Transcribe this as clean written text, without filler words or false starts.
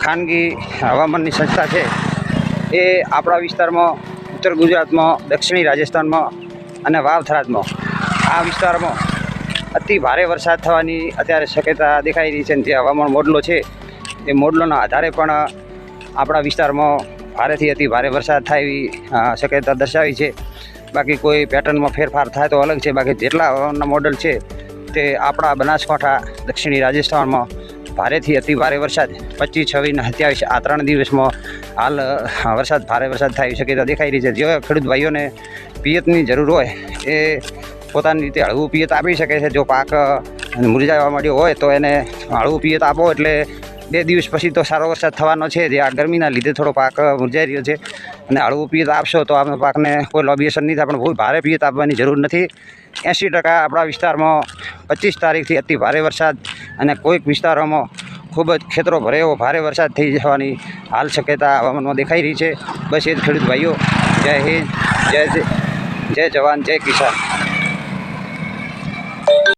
ખાનગી હવામાનની સંસ્થા છે એ આપણા વિસ્તારમાં ઉત્તર ગુજરાતમાં, દક્ષિણી રાજસ્થાનમાં અને વાવ થરાદમાં આ વિસ્તારમાં અતિ ભારે વરસાદ થવાની અત્યારે શક્યતા દેખાઈ રહી છે. જે હવામાન મોડલો છે એ મોડલોના આધારે પણ આપણા વિસ્તારમાં ભારેથી અતિ ભારે વરસાદ થાય એવી શક્યતા દર્શાવી છે. બાકી કોઈ પેટર્નમાં ફેરફાર થાય તો અલગ છે. બાકી જેટલા હવામાનના મોડલ છે તે આપણા બનાસકાંઠા, દક્ષિણી રાજસ્થાનમાં ભારેથી અતિ ભારે વરસાદ 25, 26 અને 27 આ 3 દિવસમાં હાલ ભારે વરસાદ થાય એવી શક્યતા દેખાઈ રહી છે. જે ખેડૂત ભાઈઓને પિયતની જરૂર હોય એ પોતાની રીતે હળવું પિયત આપી શકે છે. જો પાક મુરઝાવા માંડ્યો હોય તો એને હળવું પિયત આપો એટલે 2 દિવસ પછી તો સારો વરસાદ થવાનો છે. જે આ ગરમીના લીધે થોડો પાક મુરઝાઈ રહ્યો છે અને હળવું પિયત આપશો તો આપણે પાકને કોઈ લોબી નહીં થાય. પણ બહુ ભારે પિયત આપવાની જરૂર નથી. 80% આપણા વિસ્તારમાં 25 તારીખથી અતિ ભારે વરસાદ અને કોઈક વિસ્તારોમાં ખૂબ જ ખેતરો ભરે એવો ભારે વરસાદ થઈ જવાની હાલ શક્યતા હવામાનમાં દેખાઈ રહી છે. બસ એ જ ખેડૂત ભાઈઓ, જય હિન્દ, જય જવાન, જય કિસાન.